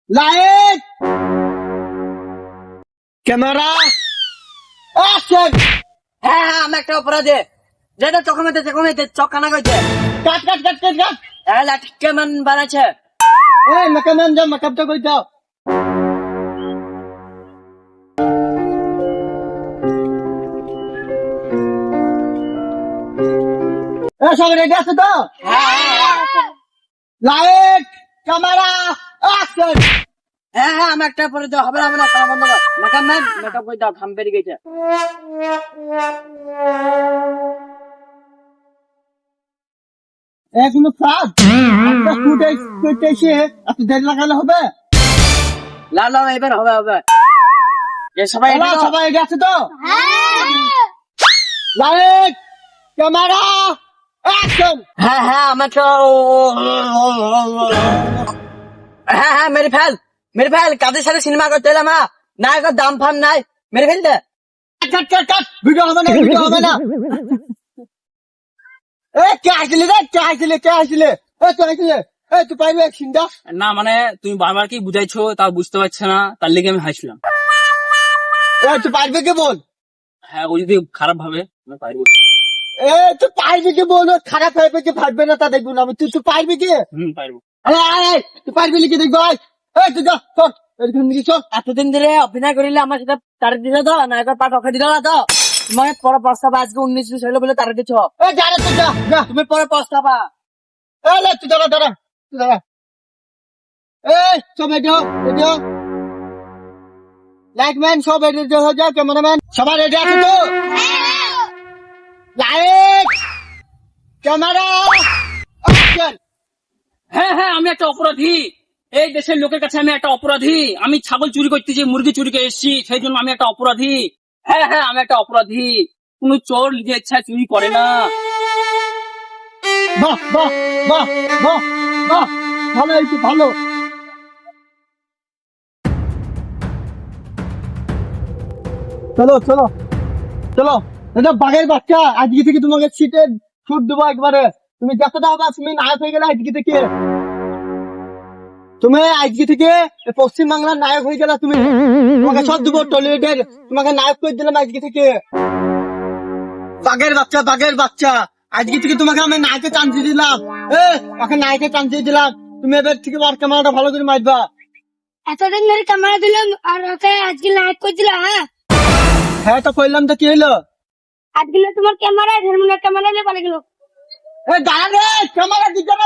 Light camera action. হ্যাঁ হ্যাঁ আমি একটা অপরাধী যেটা চোখে চোখ কানা কইছে কাট কাট কাট কাট কাট। লাঠি কেমন বানাচ্ছে এই মেকআপ যা মেকআপটা কই দাও। এ সব রেডি আছে তো? Light camera action. হ্যাঁ হ্যাঁ আমি একটা অপরাধী হবে না কানা বন্ধ কর মেকআপ কই দাও ঘাম বেরিয়ে গেছে এগুলো কাজ একটা ফুটেজ এসে এত দেরি লাগালে হবে? লাও এবার হবে এ সবাই এলা, এদিকে সবাই রেডি আছে তো? Light camera action. হ্যাঁ হ্যাঁ আমি একটা হ্যাঁ মেরে ফেল কাদের সাথে সিনেমা করতে এলাম নায়কের দাম ফাম নাই মেরে ফেল দে কাট কাট কাট ভিডিও হবে না এ কে আসলে রে কে আসলে এ তুই পাইবে সিনটা? না মানে তুমি বারবার কি বুঝাইছো তা বুঝতে পারছে না, তার লেগে আমি হাসলাম। এ তুই পারবে কে বল? হ্যাঁ ও যদি খারাপ ভাবে আমি পারবো। এ তুই পারবে কে বল? ও খারাপ হবে কি পারবে না তা দেখবো না আমি। তুই পারবে কি? পারবো। আরে তুই পারবি লিখে দেখবো। এই তুই যা চল এরকম দিকে চল। এতদিন ধরে অভিনয় করিলে আমার সাথে তারা দিল তো নায়কের পাঠ অখে দিল না তো তোমার পরে পস্তাবা আজকে 19 হইলো বলে তারা দিচ্ছ এ যা রে তুই যা। তুমি পরে পস্তাবা এ লে তুই দাঁড়া এই সব রেডিও লাইটম্যান সব রেডি হয়ে যাও, ক্যামেরাম্যান সবাই রেডি আছে তো? Light camera action. হ্যাঁ হ্যাঁ আমি একটা অপরাধী, এই দেশের লোকের কাছে আমি একটা অপরাধী। আমি ছাগল চুরি করতে যে মুরগি চুরি করে এসেছি, সেই জন্য আমি একটা অপরাধী। হ্যাঁ হ্যাঁ আমি একটা অপরাধী। কোন চোর নিজের ইচ্ছা চুরি করে না। বাহ বাহ বাহ বাহ বাহ ভালো হয়েছে ভালো। চলো এটা বাঘের বাচ্চা। আজকে থেকে তোমাকে সিটে ছুট দেবো একবারে। তুমি যতটা হবে তুমি নায়ক হয়ে গেলে আজকে থেকে। তুমি আজকে থেকে পশ্চিম বাংলার নায়ক হয়ে গেলে তুমি। তোমাকে সব দেবো টলিউডের, তোমাকে নায়ক করে দিলাম আজকে থেকে। বাঘের বাচ্চা আজকে থেকে তোমাকে আমি নায়কের চান্স দিয়ে দিলাম। ওকে নায়কের চান্স দিয়ে দিলাম। তুমি এবার থেকে আর ক্যামেরাটা ভালো করে মারবা। এতদিন ধরে ক্যামেরা দিলাম আর ওকে আজকে লাইট করে দিলা। হ্যাঁ তো কইলাম তো কি হইলো? আজকে তোমার ক্যামেরা ধর্মনার ক্যামেরা নিয়ে পালিয়ে গেল। দাঁড়া রে ক্যামেরা দিতে না।